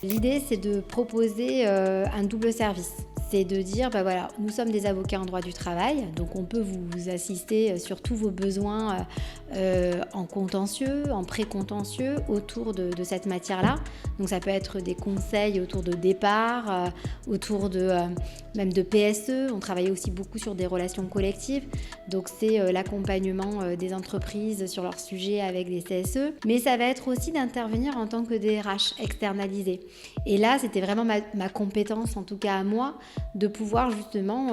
L'idée, c'est de proposer un double service. C'est de dire, voilà, nous sommes des avocats en droit du travail, donc on peut vous assister sur tous vos besoins en contentieux, en pré-contentieux, autour de cette matière-là. Donc ça peut être des conseils autour de départ, autour même de PSE. On travaille aussi beaucoup sur des relations collectives, donc c'est l'accompagnement des entreprises sur leurs sujets avec des CSE. Mais ça va être aussi d'intervenir en tant que DRH externalisé. Et là, c'était vraiment ma compétence, en tout cas à moi, de pouvoir justement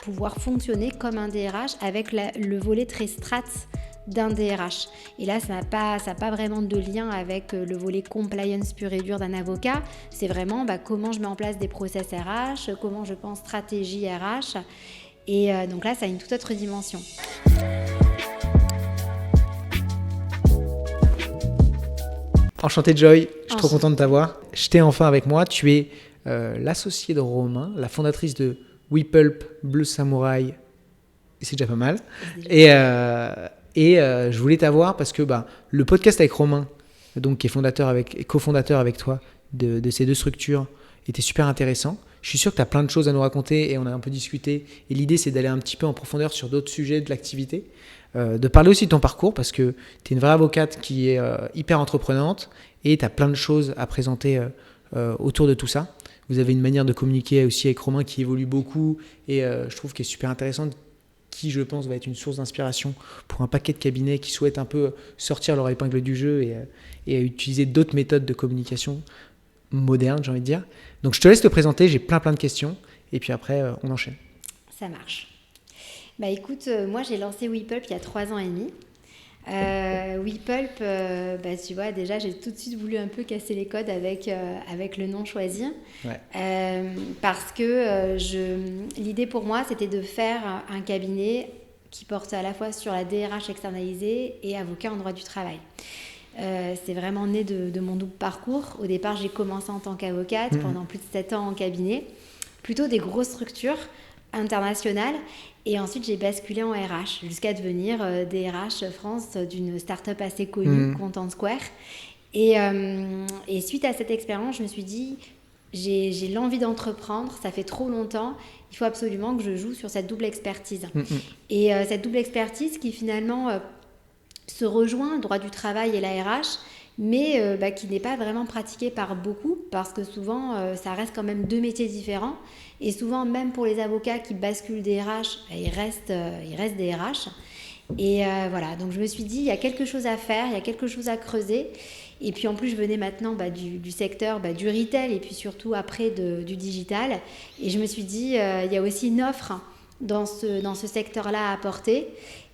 pouvoir fonctionner comme un DRH avec le volet très strat d'un DRH. Et là, ça n'a pas vraiment de lien avec le volet compliance pur et dur d'un avocat. C'est vraiment comment je mets en place des process RH, comment je pense stratégie RH. Et donc là, ça a une toute autre dimension. Enchanté Joy, je suis trop content de t'avoir. Je t'ai enfin avec moi. Tu es l'associée de Romain, la fondatrice de WePulp, Bleu Samouraï. C'est déjà pas mal. Et je voulais t'avoir parce que le podcast avec Romain, donc, qui est cofondateur avec toi de ces deux structures, était super intéressant. Je suis sûr que tu as plein de choses à nous raconter et on a un peu discuté. Et l'idée, c'est d'aller un petit peu en profondeur sur d'autres sujets de l'activité. De parler aussi de ton parcours parce que tu es une vraie avocate qui est hyper entreprenante et tu as plein de choses à présenter autour de tout ça. Vous avez une manière de communiquer aussi avec Romain qui évolue beaucoup et je trouve qu'elle est super intéressante, qui je pense va être une source d'inspiration pour un paquet de cabinets qui souhaitent un peu sortir leur épingle du jeu et utiliser d'autres méthodes de communication modernes, j'ai envie de dire. Donc je te laisse te présenter, j'ai plein de questions et puis après on enchaîne. Ça marche. Écoute, moi j'ai lancé WePulp il y a 3 ans et demi. WePulp, tu vois, déjà j'ai tout de suite voulu un peu casser les codes avec le nom choisi. Ouais. Parce que l'idée pour moi c'était de faire un cabinet qui porte à la fois sur la DRH externalisée et avocat en droit du travail. C'est vraiment né de mon double parcours. Au départ, j'ai commencé en tant qu'avocate pendant plus de 7 ans en cabinet, plutôt des grosses structures internationales. Et ensuite, j'ai basculé en RH jusqu'à devenir DRH France d'une start-up assez connue, Content Square. Et suite à cette expérience, je me suis dit, j'ai l'envie d'entreprendre, ça fait trop longtemps, il faut absolument que je joue sur cette double expertise. Et cette double expertise qui finalement se rejoint, droit du travail et la RH, mais qui n'est pas vraiment pratiquée par beaucoup, parce que souvent, ça reste quand même 2 métiers différents. Et souvent, même pour les avocats qui basculent des RH, ils restent des RH. Et voilà, donc je me suis dit, il y a quelque chose à faire, il y a quelque chose à creuser. Et puis en plus, je venais maintenant du secteur du retail et puis surtout après du digital. Et je me suis dit, il y a aussi une offre dans ce secteur-là à apporter.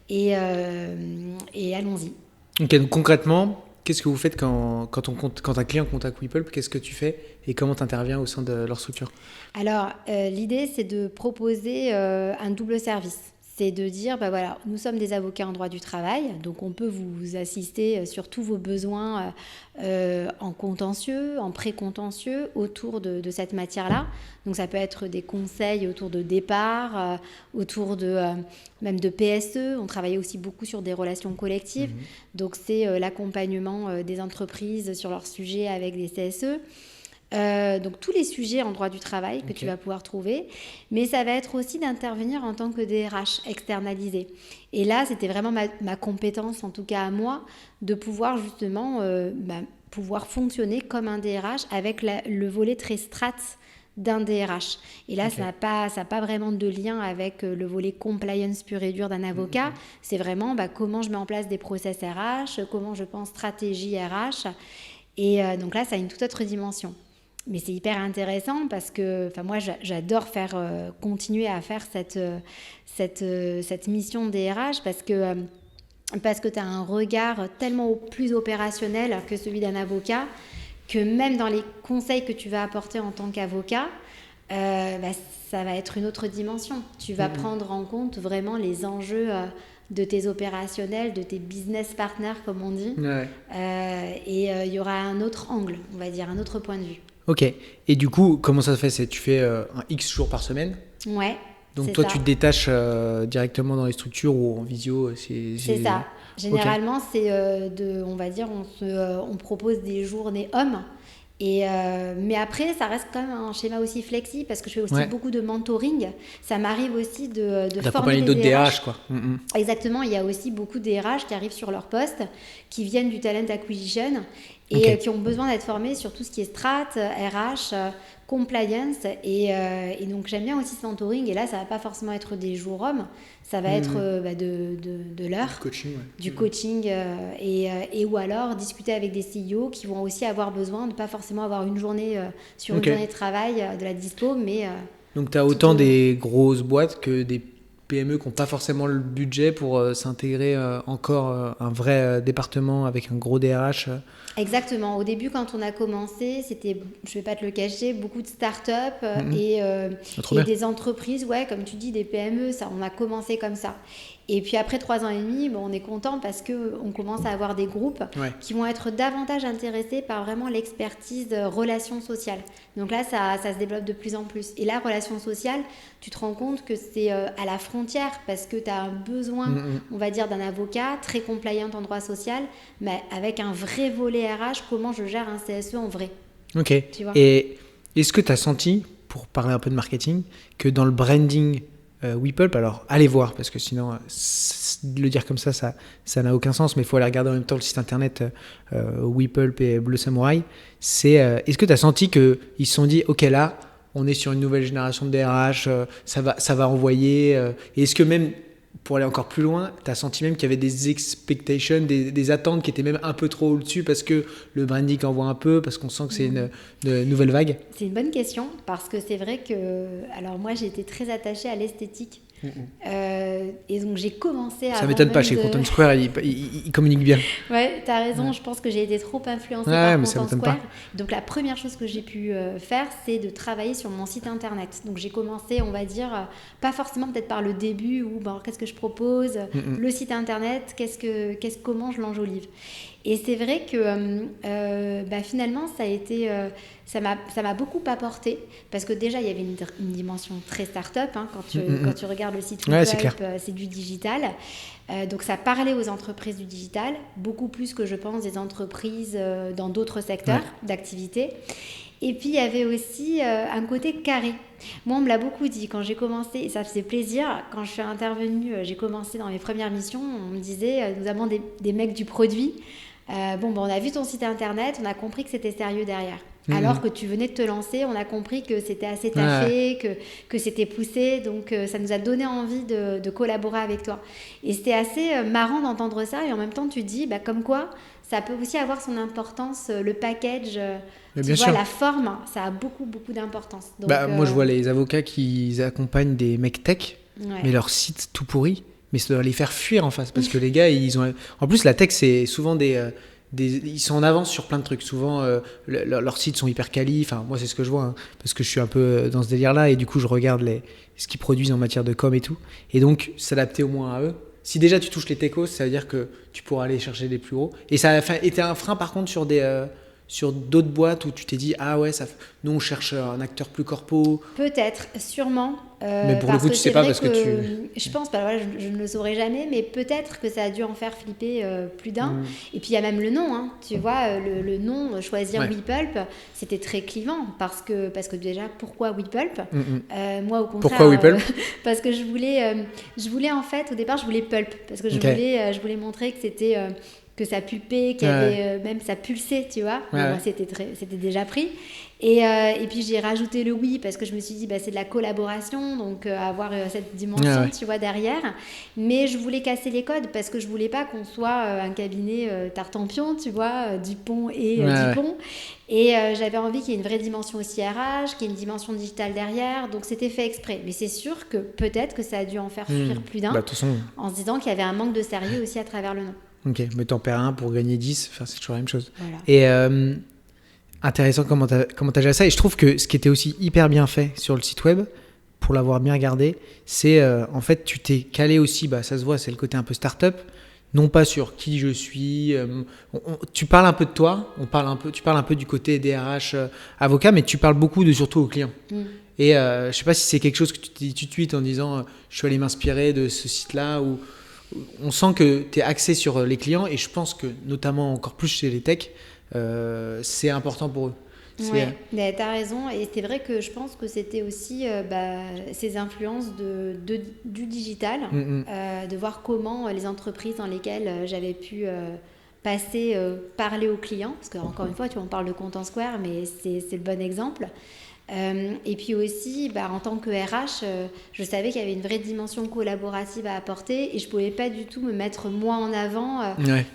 Et allons-y. Ok, donc concrètement, qu'est-ce que vous faites quand un client contacte WePulp? Qu'est-ce que tu fais et comment tu interviens au sein de leur structure? Alors, l'idée, c'est de proposer un double service. C'est de dire, voilà, nous sommes des avocats en droit du travail, donc on peut vous assister sur tous vos besoins en contentieux, en pré-contentieux, autour de cette matière-là. Donc ça peut être des conseils autour de départ, autour même de PSE. On travaille aussi beaucoup sur des relations collectives. Donc c'est l'accompagnement des entreprises sur leurs sujets avec des CSE. Donc tous les sujets en droit du travail que tu vas pouvoir trouver, mais ça va être aussi d'intervenir en tant que DRH externalisé. Et là, c'était vraiment ma compétence, en tout cas à moi, de pouvoir justement pouvoir fonctionner comme un DRH avec le volet très strat d'un DRH. Et là, ça n'a pas vraiment de lien avec le volet compliance pur et dur d'un avocat. C'est vraiment comment je mets en place des process RH, comment je pense stratégie RH. Et donc là, ça a une toute autre dimension. Mais c'est hyper intéressant parce que moi, j'adore continuer à faire cette mission DRH parce que tu as un regard tellement plus opérationnel que celui d'un avocat, que même dans les conseils que tu vas apporter en tant qu'avocat, ça va être une autre dimension. Tu vas prendre en compte vraiment les enjeux de tes opérationnels, de tes business partners, comme on dit. Et il y aura un autre angle, on va dire, un autre point de vue. Ok. Et du coup, comment ça se fait? Tu fais un X jours par semaine? Ouais. Donc toi, tu te détaches directement dans les structures ou en visio? C'est ça. Généralement, c'est on va dire, on propose des journées hommes Mais après, ça reste quand même un schéma aussi flexible parce que je fais aussi beaucoup de mentoring. Ça m'arrive aussi de former d'autres des DRH, DRH. quoi. Exactement, il y a aussi beaucoup de DRH qui arrivent sur leur poste, qui viennent du talent acquisition et qui ont besoin d'être formés sur tout ce qui est strat, RH, compliance. Et donc j'aime bien aussi ce mentoring. Et là, ça va pas forcément être des jours hommes, ça va être de l'heure, du coaching et ou alors discuter avec des CEO qui vont aussi avoir besoin de pas forcément avoir une journée sur une journée de travail de la dispo, mais donc tu as autant des grosses boîtes que des PME qui n'ont pas forcément le budget pour s'intégrer encore un vrai département avec un gros DRH. Exactement. Au début, quand on a commencé, c'était, je vais pas te le cacher, beaucoup de start-up et des entreprises, comme tu dis, des PME. Ça, on a commencé comme ça. Et puis après 3 ans et demi, on est content parce qu'on commence à avoir des groupes qui vont être davantage intéressés par vraiment l'expertise de relations sociales. Donc là, ça se développe de plus en plus. Et la relation sociale, tu te rends compte que c'est à la frontière parce que tu as un besoin, on va dire, d'un avocat très compliant en droit social, mais avec un vrai volet RH, comment je gère un CSE en vrai. Ok. Tu vois. Et est-ce que tu as senti, pour parler un peu de marketing, que dans le branding WePulp, alors allez voir parce que sinon le dire comme ça ça n'a aucun sens, mais il faut aller regarder en même temps le site internet WePulp et Bleu Samouraï. Est-ce que tu as senti qu'ils se sont dit ok, là on est sur une nouvelle génération de DRH, ça va envoyer, et est-ce que même pour aller encore plus loin, tu as senti même qu'il y avait des expectations, des attentes qui étaient même un peu trop au-dessus parce que le branding envoie un peu, parce qu'on sent que c'est une nouvelle vague? C'est une bonne question parce que c'est vrai que... Alors moi, j'ai été très attachée à l'esthétique. Et donc j'ai commencé à... Ça m'étonne pas, chez Content Square, il communique bien. Ouais, t'as raison, je pense que j'ai été trop influencée par Content Square. Donc la première chose que j'ai pu faire, c'est de travailler sur mon site internet. Donc j'ai commencé, on va dire, pas forcément peut-être par le début, ou qu'est-ce que je propose, le site internet, comment je l'enjolive. Et c'est vrai que finalement, ça a été, ça m'a beaucoup apporté parce que déjà, il y avait une dimension très start-up. Quand tu regardes le site WePulp, c'est du digital. Donc, ça parlait aux entreprises du digital, beaucoup plus que je pense des entreprises dans d'autres secteurs d'activité. Et puis, il y avait aussi un côté carré. Moi, on me l'a beaucoup dit quand j'ai commencé, et ça faisait plaisir. Quand je suis intervenue, j'ai commencé dans mes premières missions, on me disait, nous avons des mecs du produit. On a vu ton site internet, on a compris que c'était sérieux derrière. Alors que tu venais de te lancer, on a compris que c'était assez taffé, que c'était poussé. Donc, ça nous a donné envie de collaborer avec toi. Et c'était assez marrant d'entendre ça. Et en même temps, tu te dis, comme quoi, ça peut aussi avoir son importance, le package, la forme, ça a beaucoup, beaucoup d'importance. Donc, moi, je vois les avocats qui accompagnent des mecs tech, mais leur site tout pourri. Mais ça doit les faire fuir en face parce que les gars, ils ont. En plus, la tech, c'est souvent ils sont en avance sur plein de trucs. Souvent, leurs sites sont hyper quali. Enfin, moi, c'est ce que je vois, parce que je suis un peu dans ce délire-là et du coup, je regarde ce qu'ils produisent en matière de com et tout. Et donc, s'adapter au moins à eux. Si déjà tu touches les techos, ça veut dire que tu pourras aller chercher les plus gros. Et ça a été un frein, par contre, sur d'autres boîtes où tu t'es dit nous on cherche un acteur plus corpo. Peut-être, sûrement. Mais pour le coup, tu sais pas parce que je pense, je ne le saurais jamais, mais peut-être que ça a dû en faire flipper plus d'un. Et puis il y a même le nom, tu vois, le nom, choisir WePulp, c'était très clivant parce que déjà, pourquoi WePulp moi, au contraire, pourquoi WePulp parce que je voulais en fait, au départ, je voulais Pulp parce que je voulais montrer que c'était que ça pulpait, qu'il y avait même ça pulsait, tu vois. C'était déjà pris. Et puis j'ai rajouté le oui parce que je me suis dit c'est de la collaboration, donc avoir cette dimension, tu vois, derrière. Mais je voulais casser les codes parce que je voulais pas qu'on soit un cabinet Tartampion, tu vois, Dupont et Dupont. Et j'avais envie qu'il y ait une vraie dimension aussi RH, qu'il y ait une dimension digitale derrière, donc c'était fait exprès. Mais c'est sûr que peut-être que ça a dû en faire fuir plus d'un, en se disant qu'il y avait un manque de sérieux aussi à travers le nom. Ok, mais t'en perds un pour gagner 10, c'est toujours la même chose. Voilà. Et intéressant comment t'as géré ça. Et je trouve que ce qui était aussi hyper bien fait sur le site web, pour l'avoir bien regardé, c'est en fait tu t'es calé aussi, ça se voit, c'est le côté un peu start-up, non pas sur qui je suis. Tu parles un peu de toi, tu parles un peu du côté DRH avocat, mais tu parles beaucoup surtout aux clients. Et je sais pas si c'est quelque chose que tu te dis tout de suite en disant je suis allé m'inspirer de ce site-là, ou on sent que tu es axé sur les clients, et je pense que notamment encore plus chez les techs, c'est important pour eux. Ouais, t'as raison. Et c'est vrai que je pense que c'était aussi ces influences du digital, de voir comment les entreprises dans lesquelles j'avais pu passer, parler aux clients, parce qu'encore une fois, tu vois, on parle de Content Square, mais c'est le bon exemple. Et puis aussi, en tant que RH, je savais qu'il y avait une vraie dimension collaborative à apporter et je ne pouvais pas du tout me mettre moi en avant.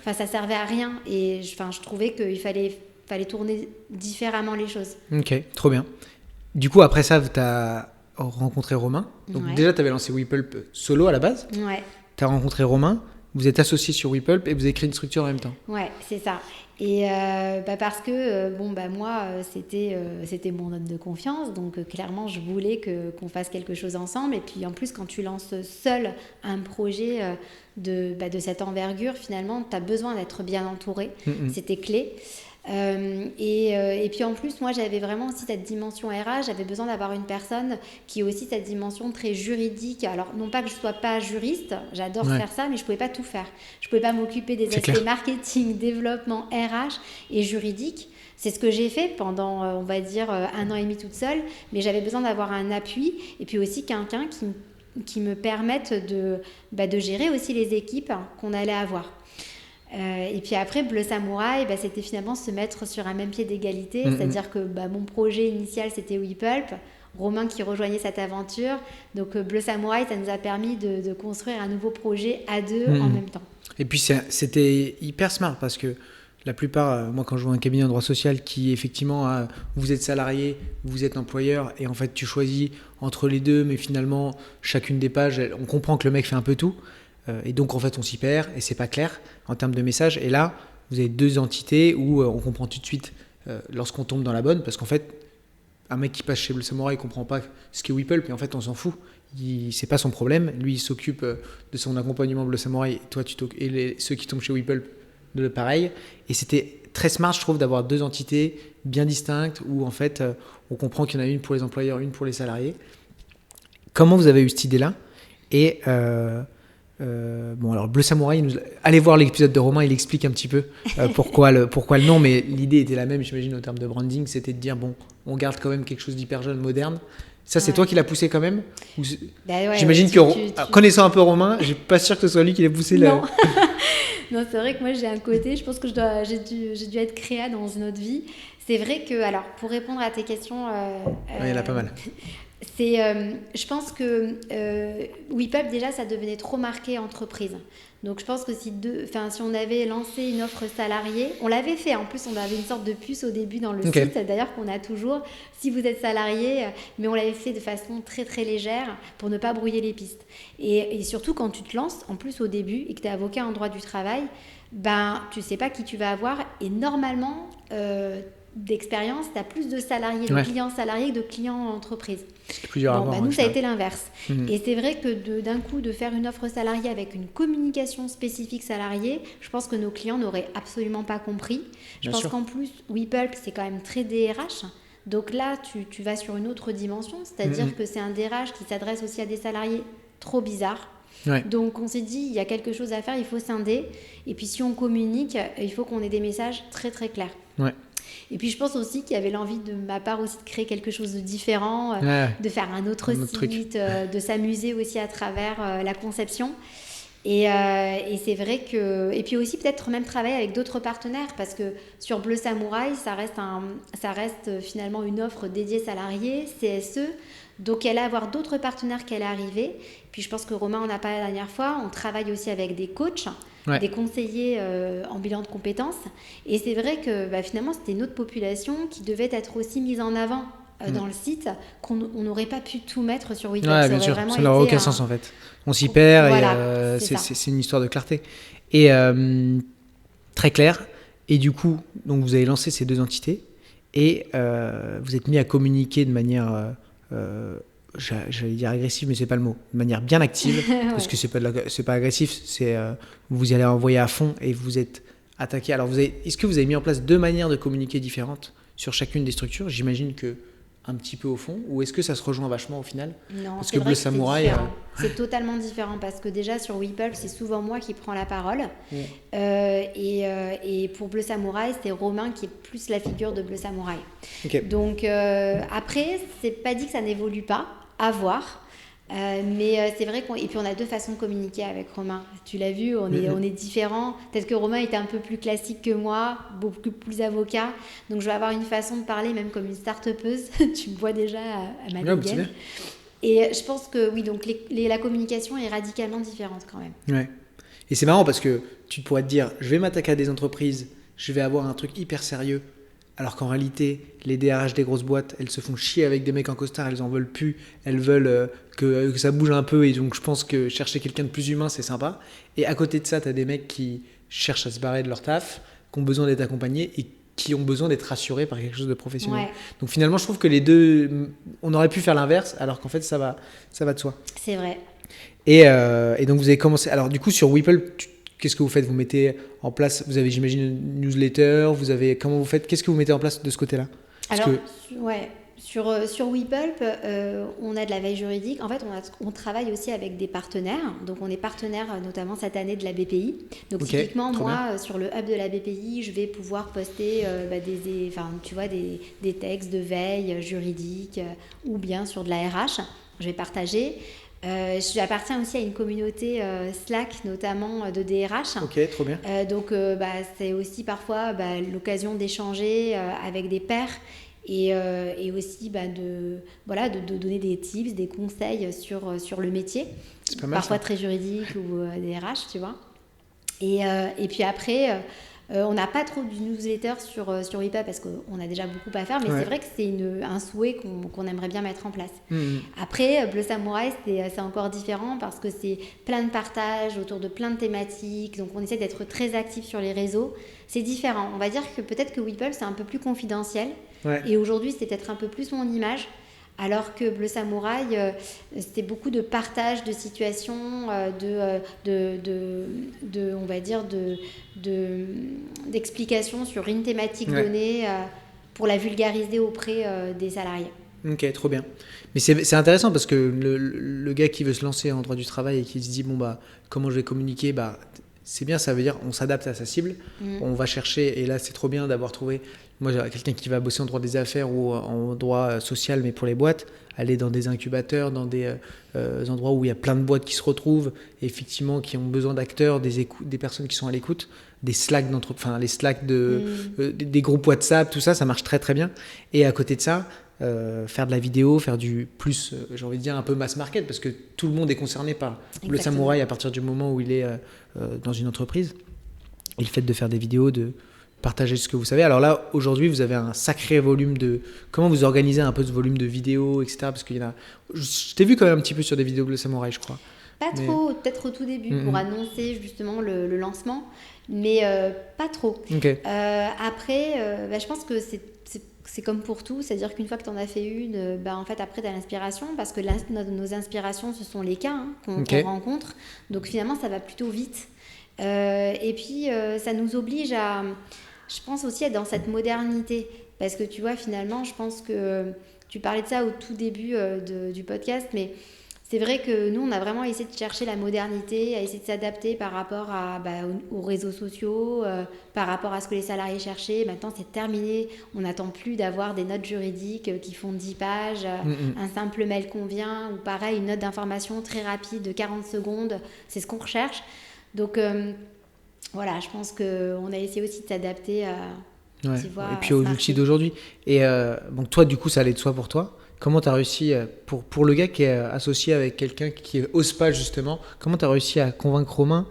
Ça ne servait à rien et je trouvais qu'il fallait tourner différemment les choses. Ok, trop bien. Du coup, après ça, tu as rencontré Romain. Donc déjà, tu avais lancé WePulp solo à la base. Ouais. Tu as rencontré Romain, vous êtes associés sur WePulp et vous avez créé une structure en même temps. Ouais, c'est ça. Et parce que moi, c'était mon homme de confiance. Donc clairement, je voulais qu'on fasse quelque chose ensemble. Et puis en plus, quand tu lances seul un projet de cette envergure, finalement, tu as besoin d'être bien entouré. C'était clé. Et puis en plus, moi j'avais vraiment aussi cette dimension RH, j'avais besoin d'avoir une personne qui ait aussi cette dimension très juridique. Alors non pas que je sois pas juriste, j'adore faire ça, mais je pouvais pas tout faire. Je pouvais pas m'occuper des aspects marketing, développement, RH et juridique. C'est ce que j'ai fait pendant, on va dire, 1 an et demi toute seule, mais j'avais besoin d'avoir un appui et puis aussi quelqu'un qui me permette de gérer aussi les équipes qu'on allait avoir. Et puis après, Bleu Samouraï, c'était finalement se mettre sur un même pied d'égalité. C'est-à-dire que mon projet initial, c'était WePulp. Romain qui rejoignait cette aventure. Donc Bleu Samouraï, ça nous a permis de construire un nouveau projet à deux en même temps. Et puis c'était hyper smart parce que la plupart, moi quand je vois un cabinet en droit social qui effectivement, vous êtes salarié, vous êtes employeur et en fait tu choisis entre les deux, mais finalement chacune des pages, on comprend que le mec fait un peu tout. Et donc en fait on s'y perd et c'est pas clair en termes de message. Et là vous avez deux entités où on comprend tout de suite lorsqu'on tombe dans la bonne, parce qu'en fait un mec qui passe chez Bleu Samouraï il comprend pas ce qu'est WePulp et en fait on s'en fout, c'est pas son problème, lui il s'occupe de son accompagnement Bleu Samouraï, toi ceux qui tombent chez WePulp de pareil. Et c'était très smart je trouve d'avoir deux entités bien distinctes où en fait on comprend qu'il y en a une pour les employeurs, une pour les salariés. Comment vous avez eu cette idée là? Et alors Bleu Samouraï, allez voir l'épisode de Romain, il explique un petit peu pourquoi le nom, mais l'idée était la même, j'imagine, en termes de branding, c'était de dire bon, on garde quand même quelque chose d'hyper jeune, moderne. Ça, c'est toi qui l'as poussé quand même? J'imagine que, connaissant un peu Romain, je suis pas sûr que ce soit lui qui l'ait poussé. Non. Non, c'est vrai que moi j'ai un côté, je pense que j'ai dû être créa dans une autre vie. C'est vrai que, alors, pour répondre à tes questions... il y en a pas mal. Je pense que WePulp déjà ça devenait trop marqué entreprise. Donc je pense que si on avait lancé une offre salariée, on l'avait fait, en plus on avait une sorte de puce au début dans le site, d'ailleurs qu'on a toujours, si vous êtes salarié, mais on l'avait fait de façon très très légère pour ne pas brouiller les pistes. Et surtout quand tu te lances, en plus au début, et que tu es avocat en droit du travail, tu sais pas qui tu vas avoir et normalement... d'expérience, tu as plus de salariés, de clients salariés que de clients entreprises. C'est plus dur à voir, nous, ça a été l'inverse. Et c'est vrai que d'un coup, de faire une offre salariée avec une communication spécifique salariée, je pense que nos clients n'auraient absolument pas compris. Je pense qu'en plus, WePulp, c'est quand même très DRH. Donc là, tu vas sur une autre dimension, c'est-à-dire que c'est un DRH qui s'adresse aussi à des salariés trop bizarres. Donc on s'est dit, il y a quelque chose à faire, il faut scinder. Et puis si on communique, il faut qu'on ait des messages très très clairs. Et puis je pense aussi qu'il y avait l'envie de ma part aussi de créer quelque chose de différent, de faire un autre site, de s'amuser aussi à travers la conception. Et c'est vrai que... Et puis aussi peut-être même travailler avec d'autres partenaires, parce que sur Bleu Samouraï, ça reste finalement une offre dédiée salariés, CSE. Donc elle allait avoir d'autres partenaires qui allaient arriver. Puis je pense que Romain en a parlé la dernière fois, on travaille aussi avec des coachs, des conseillers en bilan de compétences. Et c'est vrai que finalement c'était une autre population qui devait être aussi mise en avant dans le site, qu'on n'aurait pas pu tout mettre sur WePulp. Bien sûr, ça n'aurait aucun sens en fait. On s'y perd et c'est une histoire de clarté. Et très clair. Et du coup, donc vous avez lancé ces deux entités et vous êtes mis à communiquer de manière... j'allais dire agressif, mais c'est pas le mot, de manière bien active, parce que c'est pas agressif, c'est vous allez envoyer à fond et vous êtes attaqué. Alors est-ce que vous avez mis en place deux manières de communiquer différentes sur chacune des structures? J'imagine que un petit peu au fond, ou est-ce que ça se rejoint vachement au final? Non, Parce c'est que vrai Bleu que Samouraï... c'est totalement différent parce que déjà sur Whipple, c'est souvent moi qui prends la parole. Et pour Bleu Samouraï, c'est Romain qui est plus la figure de Bleu Samouraï. Ok. Donc après, c'est pas dit que ça n'évolue pas, à voir. Mais c'est vrai et puis on a deux façons de communiquer avec Romain. Tu l'as vu, on est différents. Peut-être que Romain était un peu plus classique que moi, beaucoup plus avocat. Donc je vais avoir une façon de parler même comme une start-upeuse. Tu me vois déjà à ma dégaine. Et je pense que oui, donc la communication est radicalement différente quand même. Ouais. Et c'est marrant parce que tu pourrais te dire, je vais m'attaquer à des entreprises, je vais avoir un truc hyper sérieux. Alors qu'en réalité, les DRH des grosses boîtes, elles se font chier avec des mecs en costard, elles en veulent plus, elles veulent que ça bouge un peu, et donc je pense que chercher quelqu'un de plus humain, c'est sympa. Et à côté de ça, tu as des mecs qui cherchent à se barrer de leur taf, qui ont besoin d'être accompagnés et qui ont besoin d'être rassurés par quelque chose de professionnel. Ouais. Donc finalement, je trouve que les deux, on aurait pu faire l'inverse, alors qu'en fait, ça va de soi. C'est vrai. Et donc vous avez commencé, alors du coup sur Whipple, qu'est-ce que vous faites? Vous mettez en place, vous avez j'imagine une newsletter, comment vous faites? Qu'est-ce que vous mettez en place de ce côté-là? Sur WePulp, on a de la veille juridique. En fait, on travaille aussi avec des partenaires. Donc, on est partenaire notamment cette année de la BPI. Donc, typiquement, moi, sur le hub de la BPI, je vais pouvoir poster des textes de veille juridique ou bien sur de la RH. Je vais partager. J'appartiens aussi à une communauté Slack, notamment de DRH. Ok, trop bien. Donc, c'est aussi parfois l'occasion d'échanger avec des pairs et aussi de donner des tips, des conseils sur le métier. C'est pas mal, parfois ça. très juridique ou DRH, tu vois. Et puis après... on n'a pas trop de newsletter sur WePulp parce qu'on a déjà beaucoup à faire, mais c'est vrai que c'est un souhait qu'on aimerait bien mettre en place. Après, Bleu Samouraï, c'est encore différent parce que c'est plein de partages autour de plein de thématiques, donc on essaie d'être très actif sur les réseaux. C'est différent. On va dire que peut-être que WePulp, c'est un peu plus confidentiel, et aujourd'hui, c'est peut-être un peu plus mon image. Alors que Bleu Samouraï, c'était beaucoup de partage de situations, d'explications sur une thématique donnée pour la vulgariser auprès des salariés. Ok, trop bien. Mais c'est intéressant parce que le gars qui veut se lancer en droit du travail et qui se dit comment je vais communiquer, c'est bien, ça veut dire on s'adapte à sa cible, on va chercher, et là c'est trop bien d'avoir trouvé, moi j'ai quelqu'un qui va bosser en droit des affaires ou en droit social mais pour les boîtes, aller dans des incubateurs, dans des endroits où il y a plein de boîtes qui se retrouvent, et effectivement qui ont besoin d'acteurs, des personnes qui sont à l'écoute, des Slack les Slack des groupes WhatsApp, tout ça, ça marche très très bien. Et à côté de ça, faire de la vidéo, faire du plus, j'ai envie de dire un peu mass market, parce que tout le monde est concerné par le samouraï à partir du moment où il est dans une entreprise. Et le fait de faire des vidéos, de partager ce que vous savez. Alors là, aujourd'hui, vous avez un sacré volume de... Comment vous organisez un peu ce volume de vidéos, etc. Parce qu'il y en a... Je t'ai vu quand même un petit peu sur des vidéos Bleu Samouraï, je crois. Trop, peut-être au tout début, pour annoncer justement le lancement, mais pas trop. Okay. Après, je pense que c'est comme pour tout, c'est-à-dire qu'une fois que tu en as fait une, en fait, après, tu as l'inspiration, parce que nos inspirations, ce sont les cas qu'on rencontre. Donc, finalement, ça va plutôt vite. Et puis, ça nous oblige à, je pense aussi, être dans cette modernité. Parce que, tu vois, finalement, je pense que tu parlais de ça au tout début du podcast, mais c'est vrai que nous, on a vraiment essayé de chercher la modernité, à essayer de s'adapter par rapport aux réseaux sociaux, par rapport à ce que les salariés cherchaient. Maintenant, c'est terminé. On n'attend plus d'avoir des notes juridiques qui font 10 pages, un simple mail convient, ou pareil, une note d'information très rapide de 40 secondes. C'est ce qu'on recherche. Donc, voilà, je pense qu'on a essayé aussi de s'adapter à... Ouais. Et puis aux outils d'aujourd'hui. Et donc toi, du coup, ça allait de soi pour toi. Comment tu as réussi, pour le gars qui est associé avec quelqu'un qui n'ose pas justement, comment tu as réussi à convaincre Romain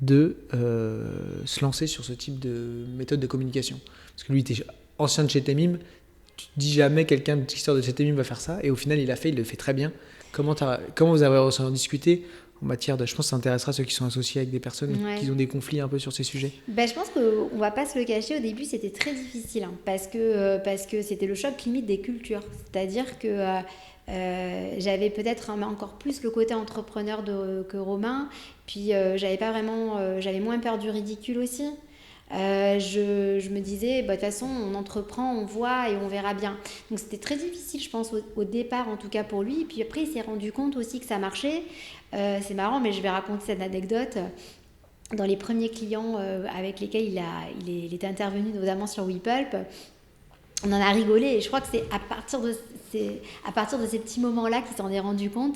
de se lancer sur ce type de méthode de communication? Parce que lui, il était ancien de chez Temim, tu te dis jamais quelqu'un qui sort de chez Temim va faire ça, et au final, il le fait très bien. Comment vous avez réussi à en discuter en matière de... Je pense que ça intéressera ceux qui sont associés avec des personnes qui ont des conflits un peu sur ces sujets. Je pense qu'on ne va pas se le cacher, au début c'était très difficile parce que c'était le choc limite des cultures. C'est-à-dire que j'avais peut-être encore plus le côté entrepreneur que Romain, puis j'avais moins peur du ridicule aussi. Je me disais, de toute façon, on entreprend, on voit et on verra bien. Donc c'était très difficile, je pense, au départ, en tout cas pour lui. Et puis après, il s'est rendu compte aussi que ça marchait. C'est marrant, mais je vais raconter cette anecdote. Dans les premiers clients avec lesquels il est intervenu, notamment sur WePulp, on en a rigolé et je crois que c'est à partir de ces petits moments-là qu'il s'en est rendu compte.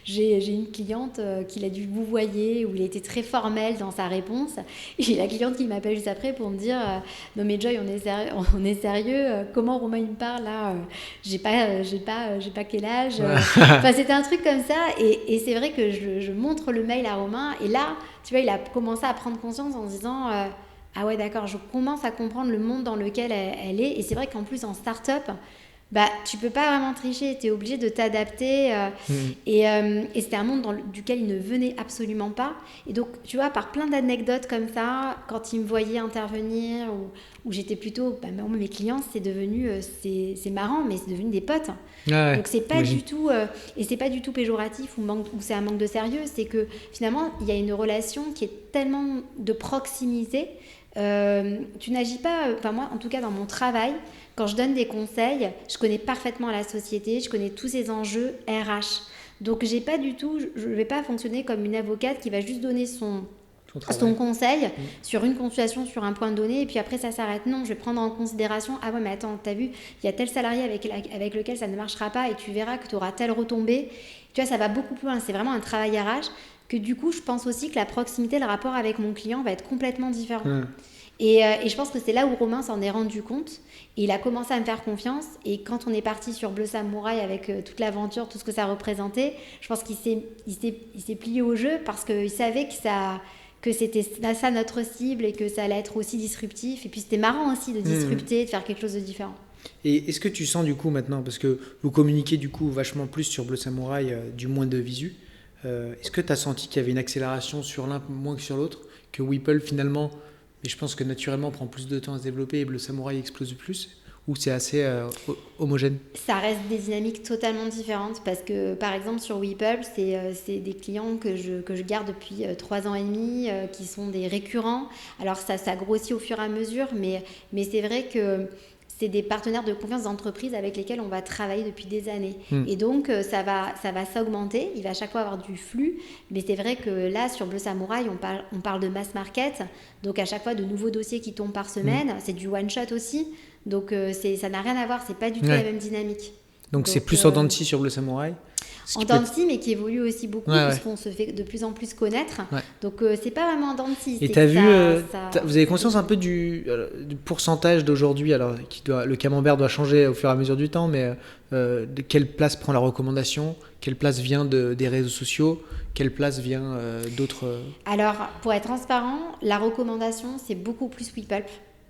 J'ai une cliente qu'il a dû vouvoyer, où il était très formel dans sa réponse. Et j'ai la cliente qui m'appelle juste après pour me dire non mais Joy, on est sérieux, comment Romain il me parle là, j'ai pas quel âge. Enfin, c'était un truc comme ça et c'est vrai que je montre le mail à Romain et là, tu vois, il a commencé à prendre conscience en se disant ah ouais, d'accord, je commence à comprendre le monde dans lequel elle est. Et c'est vrai qu'en plus, en start-up, tu peux pas vraiment tricher, tu es obligé de t'adapter. Et c'était un monde duquel il ne venait absolument pas. Et donc, tu vois, par plein d'anecdotes comme ça, quand il me voyait intervenir, où j'étais plutôt... mes clients, c'est devenu... c'est marrant, mais c'est devenu des potes. Ouais, donc, c'est pas du tout... et c'est pas du tout péjoratif ou c'est un manque de sérieux. C'est que, finalement, il y a une relation qui est tellement de proximité. Tu n'agis pas... moi, en tout cas, dans mon travail... Quand je donne des conseils, je connais parfaitement la société, je connais tous ces enjeux RH. Donc, je ne vais pas fonctionner comme une avocate qui va juste donner son conseil sur une consultation, sur un point donné, et puis après, ça s'arrête. Non, je vais prendre en considération, ah ouais, mais attends, t'as vu, il y a tel salarié avec lequel ça ne marchera pas, et tu verras que tu auras telle retombée. Tu vois, ça va beaucoup plus loin. C'est vraiment un travail RH que du coup, je pense aussi que la proximité, le rapport avec mon client va être complètement différent. Et je pense que c'est là où Romain s'en est rendu compte. Et il a commencé à me faire confiance. Et quand on est parti sur Bleu Samouraï avec toute l'aventure, tout ce que ça représentait, je pense qu'il s'est plié au jeu parce qu'il savait que c'était ça notre cible et que ça allait être aussi disruptif. Et puis c'était marrant aussi de disrupter, de faire quelque chose de différent. Et est-ce que tu sens du coup maintenant, parce que vous communiquez du coup vachement plus sur Bleu Samouraï, du moins de visu, est-ce que tu as senti qu'il y avait une accélération sur l'un moins que sur l'autre, que Whipple finalement... Et je pense que naturellement, on prend plus de temps à se développer et le samouraï explose plus, ou c'est assez homogène? Ça reste des dynamiques totalement différentes parce que, par exemple, sur WePulp, c'est des clients que je garde depuis 3 ans et demi, qui sont des récurrents. Alors, ça grossit au fur et à mesure, mais c'est vrai que c'est des partenaires de confiance d'entreprise avec lesquels on va travailler depuis des années. Et donc, ça va s'augmenter. Il va à chaque fois avoir du flux. Mais c'est vrai que là, sur Bleu Samouraï, on parle de mass market. Donc, à chaque fois, de nouveaux dossiers qui tombent par semaine. C'est du one-shot aussi. Donc, ça n'a rien à voir. C'est pas du tout la même dynamique. Donc c'est plus en dents de scie sur Bleu Samouraï? En dents de scie, mais qui évolue aussi beaucoup, puisqu'on se fait de plus en plus connaître. Donc, c'est pas vraiment en dents de scie. Et tu as vu, vous avez conscience un peu du pourcentage d'aujourd'hui, alors le camembert doit changer au fur et à mesure du temps, mais de quelle place prend la recommandation? Quelle place vient des réseaux sociaux? Quelle place vient d'autres... Alors, pour être transparent, la recommandation, c'est beaucoup plus WePulp.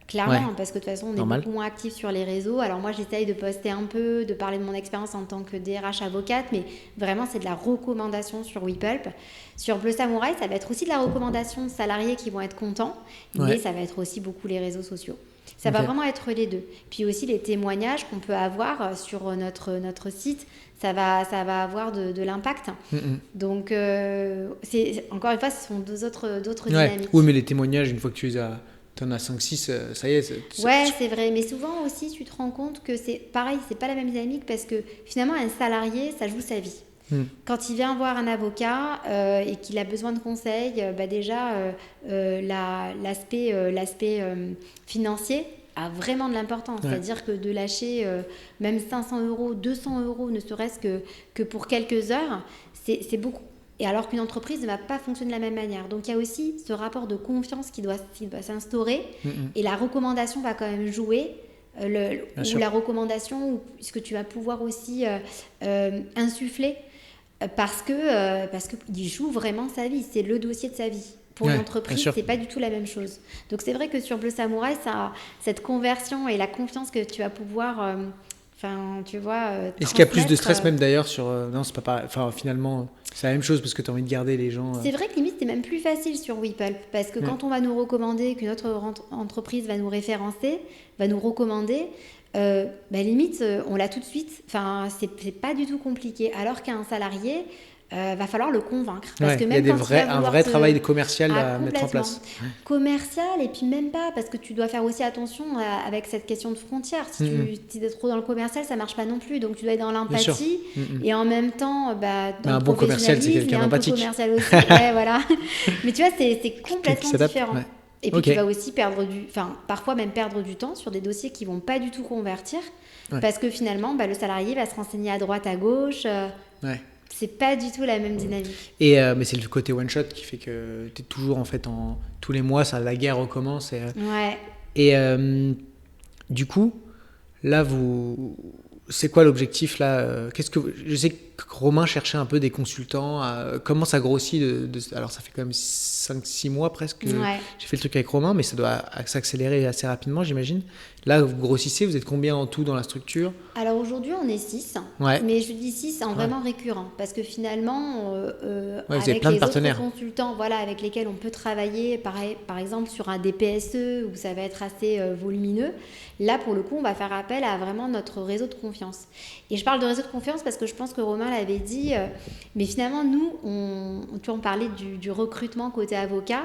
Clairement, parce que de toute façon, on est beaucoup moins actifs sur les réseaux. Alors moi, j'essaye de poster un peu, de parler de mon expérience en tant que DRH avocate, mais vraiment, c'est de la recommandation sur WePulp. Sur Bleu Samouraï, ça va être aussi de la recommandation de salariés qui vont être contents, mais ça va être aussi beaucoup les réseaux sociaux. Ça va vraiment être les deux. Puis aussi, les témoignages qu'on peut avoir sur notre site, ça va avoir de l'impact. Donc, encore une fois, ce sont d'autres dynamiques. Oui, mais les témoignages, une fois que tu les as... T'en as 5-6, ça y est. C'est vrai. Mais souvent aussi, tu te rends compte que c'est pareil, c'est pas la même dynamique parce que finalement, un salarié, ça joue sa vie. Quand il vient voir un avocat et qu'il a besoin de conseils, déjà, l'aspect financier a vraiment de l'importance. C'est-à-dire que de lâcher même 500 €, 200 €, ne serait-ce que pour quelques heures, c'est beaucoup. Et alors qu'une entreprise ne va pas fonctionner de la même manière. Donc, il y a aussi ce rapport de confiance qui doit s'instaurer. Et la recommandation va quand même jouer. Ou la recommandation, ce que tu vas pouvoir aussi insuffler. Parce qu'il joue vraiment sa vie. C'est le dossier de sa vie. Pour l'entreprise, c'est pas du tout la même chose. Donc, c'est vrai que sur Bleu Samouraï, cette conversion et la confiance que tu vas pouvoir... tu vois, est-ce qu'il y a plus de stress même d'ailleurs sur... non, c'est pas pareil. Enfin, finalement, c'est la même chose parce que tu as envie de garder les gens... C'est vrai que limite, c'est même plus facile sur WePulp parce que quand on va nous recommander, qu'une autre entreprise va nous référencer, va nous recommander, limite, on l'a tout de suite. Enfin, c'est pas du tout compliqué. Alors qu'un salarié... va falloir le convaincre. Parce que même il y a un vrai travail commercial à mettre en place. Commercial, et puis même pas, parce que tu dois faire aussi attention avec cette question de frontières. Si tu es trop dans le commercial, ça marche pas non plus. Donc tu dois être dans l'empathie, et en même temps, dans un bon commercial, c'est quelqu'un d'empathique. Commercial aussi. Voilà. Mais tu vois, c'est complètement différent. Ouais. Et puis tu vas aussi parfois même perdre du temps sur des dossiers qui vont pas du tout convertir, parce que finalement, le salarié va se renseigner à droite, à gauche. C'est pas du tout la même dynamique. Mais c'est le côté one shot qui fait que tu es toujours en fait tous les mois, la guerre recommence. Et du coup, là, c'est quoi l'objectif là? Je sais que Romain cherchait un peu des consultants. Comment ça grossit alors ça fait quand même 5-6 mois presque. J'ai fait le truc avec Romain, mais ça doit s'accélérer assez rapidement, j'imagine. Là, vous grossissez, vous êtes combien en tout dans la structure? Alors aujourd'hui, on est 6, mais je dis 6 en vraiment récurrent, parce que finalement, avec plein de les partenaires. Autres consultants avec lesquels on peut travailler, par exemple sur un DPSE où ça va être assez volumineux, là pour le coup, on va faire appel à vraiment notre réseau de confiance. Et je parle de réseau de confiance parce que je pense que Romain l'avait dit, mais finalement, nous, on parlait du recrutement côté avocat.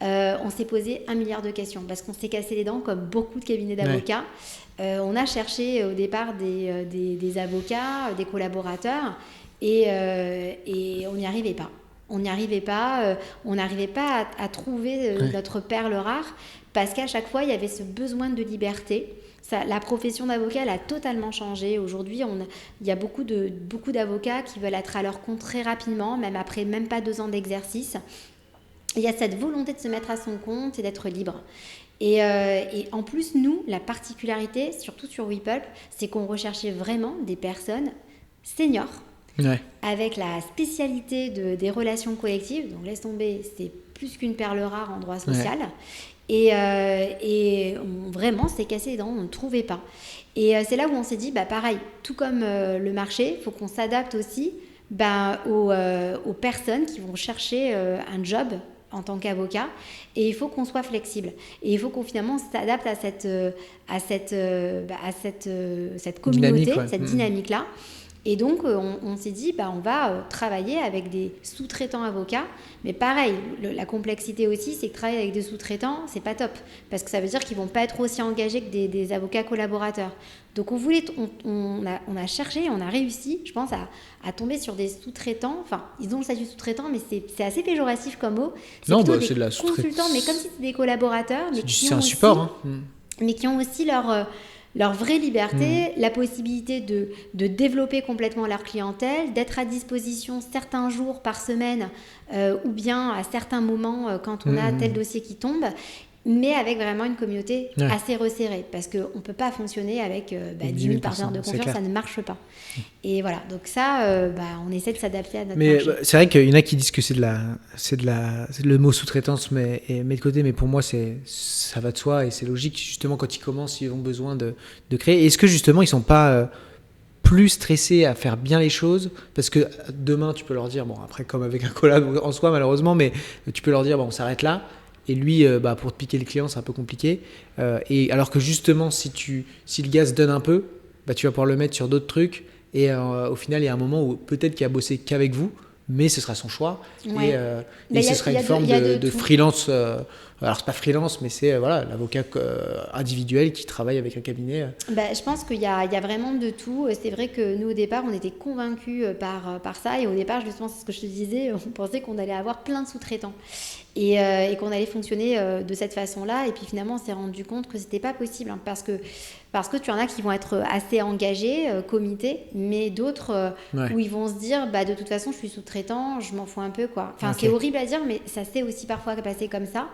On s'est posé 1 milliard de questions parce qu'on s'est cassé les dents comme beaucoup de cabinets d'avocats. On a cherché au départ des avocats, des collaborateurs, et on n'y arrivait pas. On n'arrivait pas à trouver notre perle rare, parce qu'à chaque fois, il y avait ce besoin de liberté. La profession d'avocat, elle a totalement changé. Aujourd'hui, il y a beaucoup d'avocats qui veulent être à leur compte très rapidement, même après même pas 2 ans d'exercice. Il y a cette volonté de se mettre à son compte et d'être libre. Et en plus, nous, la particularité, surtout sur WePulp, c'est qu'on recherchait vraiment des personnes seniors, avec la spécialité des relations collectives. Donc laisse tomber, c'est plus qu'une perle rare en droit social. Et vraiment, s'est cassé les dents, on ne trouvait pas. Et c'est là où on s'est dit, pareil, tout comme le marché, il faut qu'on s'adapte aussi aux personnes qui vont chercher un job en tant qu'avocat, et il faut qu'on soit flexible, et il faut qu'on finalement s'adapte à cette communauté, cette dynamique-là. Et donc, on s'est dit, on va travailler avec des sous-traitants avocats. Mais pareil, la complexité aussi, c'est que travailler avec des sous-traitants, c'est pas top. Parce que ça veut dire qu'ils vont pas être aussi engagés que des avocats collaborateurs. Donc, on a cherché, on a réussi, je pense, à tomber sur des sous-traitants. Enfin, ils ont le statut de sous-traitant, mais c'est assez péjoratif comme mot. C'est de la consultants, mais comme si c'était des collaborateurs. C'est un support. Mais qui ont aussi leur vraie liberté, la possibilité de développer complètement leur clientèle, d'être à disposition certains jours par semaine ou bien à certains moments quand on a tel dossier qui tombe, mais avec vraiment une communauté assez resserrée, parce qu'on ne peut pas fonctionner avec 10 000 partenaires de confiance, ça ne marche pas. Et voilà, donc ça, on essaie de s'adapter à notre marché. C'est vrai qu'il y en a qui disent que c'est le mot sous-traitance met de côté, mais pour moi, ça va de soi, et c'est logique. Justement, quand ils commencent, ils ont besoin de créer. Et est-ce que justement, ils ne sont pas plus stressés à faire bien les choses, parce que demain, tu peux leur dire, après, comme avec un collab en soi, malheureusement, mais tu peux leur dire, on s'arrête là. Et lui, pour te piquer le client, c'est un peu compliqué. Et alors que justement, si le gars se donne un peu, tu vas pouvoir le mettre sur d'autres trucs. Et au final, il y a un moment où peut-être qu'il a bossé qu'avec vous, mais ce sera son choix. Et ce sera une forme de freelance. Alors, c'est pas freelance, mais c'est l'avocat individuel qui travaille avec un cabinet. Je pense qu'il y a vraiment de tout. C'est vrai que nous, au départ, on était convaincus par ça. Et au départ, justement, c'est ce que je te disais, on pensait qu'on allait avoir plein de sous-traitants. Et qu'on allait fonctionner de cette façon-là. Et puis finalement, on s'est rendu compte que c'était pas possible, parce que tu en as qui vont être assez engagés, comités, mais d'autres où ils vont se dire, de toute façon, je suis sous-traitant, je m'en fous un peu, quoi. Enfin, c'est horrible à dire, mais ça s'est aussi parfois passé comme ça.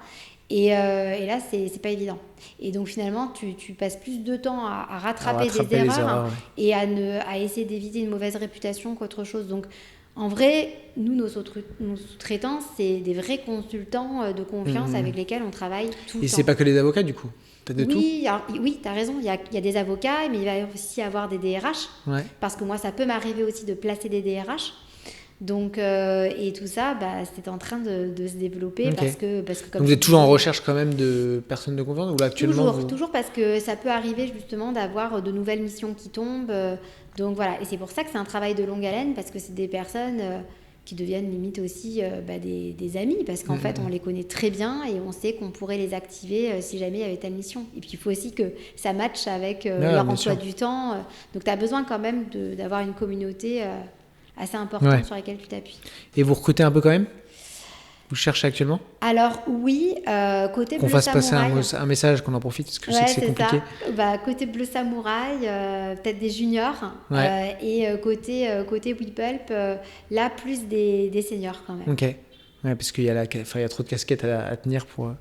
Et là, c'est pas évident. Et donc finalement, tu passes plus de temps à rattraper des erreurs et à essayer d'éviter une mauvaise réputation qu'autre chose. Donc en vrai, nous, nos sous-traitants, c'est des vrais consultants de confiance avec lesquels on travaille tout le temps. Et c'est pas que les avocats, du coup? T'as de tout? Oui, t'as raison. Il y a des avocats, mais il va aussi avoir des DRH. Parce que moi, ça peut m'arriver aussi de placer des DRH. Donc, et tout ça, c'est en train de se développer parce que comme donc vous êtes toujours en recherche quand même de personnes de confiance, ou là actuellement toujours, parce que ça peut arriver justement d'avoir de nouvelles missions qui tombent. Donc voilà, et c'est pour ça que c'est un travail de longue haleine, parce que c'est des personnes qui deviennent limite aussi des amis, parce qu'en fait, on les connaît très bien et on sait qu'on pourrait les activer si jamais il y avait telle mission. Et puis, il faut aussi que ça matche avec leur emploi du temps. Donc, tu as besoin quand même d'avoir une communauté assez importante sur laquelle tu t'appuies. Et vous recrutez un peu quand même ? Vous cherchez actuellement ? Alors oui, côté Bleu Samouraï... Qu'on fasse passer un message, qu'on en profite, parce que je sais que c'est compliqué. Côté Bleu Samouraï, peut-être des juniors. Et côté WePulp, là, plus des seniors quand même. Ok. Ouais, parce qu'il y a trop de casquettes à tenir pour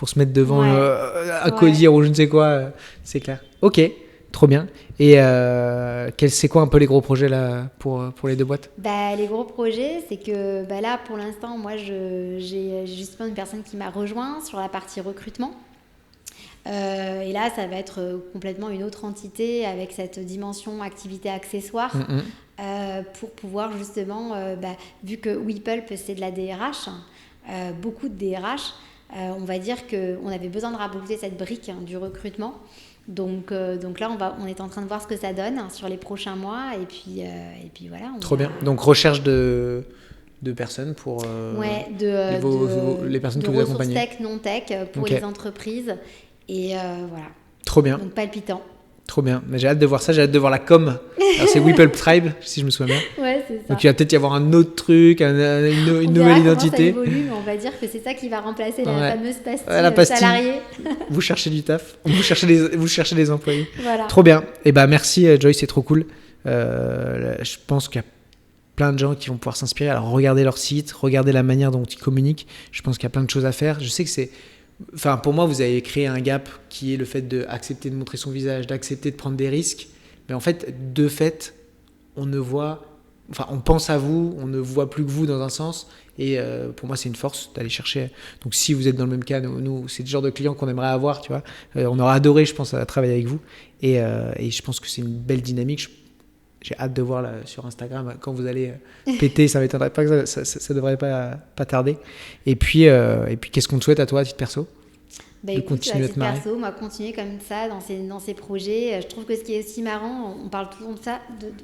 se mettre devant à codir ou je ne sais quoi. C'est clair. Ok. Trop bien. Et c'est quoi un peu les gros projets là pour les 2 boîtes ? Les gros projets, c'est que là, pour l'instant, moi, j'ai justement une personne qui m'a rejoint sur la partie recrutement. Et là, ça va être complètement une autre entité avec cette dimension activité accessoire pour pouvoir justement, vu que WePulp, c'est de la DRH, beaucoup de DRH, on va dire qu'on avait besoin de rajouter cette brique du recrutement. Donc là, on est en train de voir ce que ça donne sur les prochains mois. Et puis voilà. Trop bien. Donc, recherche de personnes pour les personnes que vous accompagnez. Tech, non tech, pour les entreprises. Et voilà. Trop bien. Donc, palpitant. Trop bien. Mais j'ai hâte de voir ça. J'ai hâte de voir la com. Alors, c'est WePulp Tribe, si je me souviens bien. Ouais, c'est ça. Donc, il va peut-être y avoir un autre truc, une nouvelle identité. Ça évolue, mais on va dire que c'est ça qui va remplacer la fameuse pastille salariée. Vous cherchez du taf. Vous cherchez des employés. Voilà. Trop bien. Et merci, Joy, c'est trop cool. Je pense qu'il y a plein de gens qui vont pouvoir s'inspirer. Alors, regardez leur site, regardez la manière dont ils communiquent. Je pense qu'il y a plein de choses à faire. Je sais que c'est... Enfin, pour moi, vous avez créé un gap qui est le fait d'accepter de montrer son visage, d'accepter de prendre des risques. Mais en fait, de fait, on pense à vous, on ne voit plus que vous dans un sens. Et pour moi, c'est une force d'aller chercher. Donc, si vous êtes dans le même cas, nous c'est le genre de clients qu'on aimerait avoir, tu vois. On aurait adoré, je pense, à travailler avec vous. Et je pense que c'est une belle dynamique. J'ai hâte de voir là, sur Instagram quand vous allez péter. Ça ne m'étonnerait pas que ça devrait pas tarder. Et puis qu'est-ce qu'on te souhaite à toi, à titre perso ? De continuer à te marrer. Moi, continuer comme ça dans ces projets. Je trouve que ce qui est aussi marrant, on parle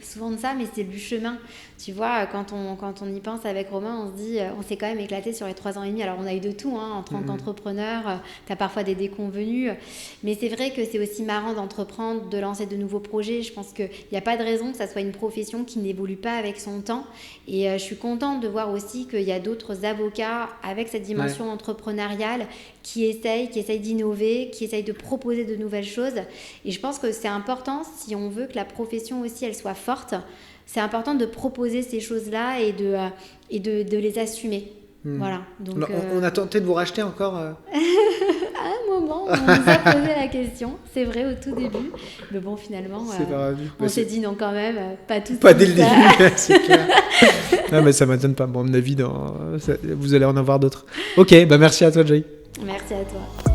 souvent de ça, mais c'est du chemin. Tu vois, quand on y pense avec Romain, on se dit, on s'est quand même éclaté sur les 3 ans et demi. Alors, on a eu de tout, en tant qu'entrepreneur. Tu as parfois des déconvenus. Mais c'est vrai que c'est aussi marrant d'entreprendre, de lancer de nouveaux projets. Je pense qu'il n'y a pas de raison que ça soit une profession qui n'évolue pas avec son temps. Et je suis contente de voir aussi qu'il y a d'autres avocats avec cette dimension entrepreneuriale qui essayent d'innover, qui essayent de proposer de nouvelles choses. Et je pense que c'est important, si on veut que la profession aussi, elle soit forte, c'est important de proposer ces choses-là et de les assumer. Voilà. Donc, on a tenté de vous racheter encore À un moment, on nous a posé la question, c'est vrai, au tout début. Mais bon, finalement, on s'est dit non quand même, pas tout de suite. Pas dès le début, c'est clair. Non, mais ça ne m'étonne pas. Bon, à mon avis, vous allez en avoir d'autres. Ok, merci à toi, Joy. Merci à toi.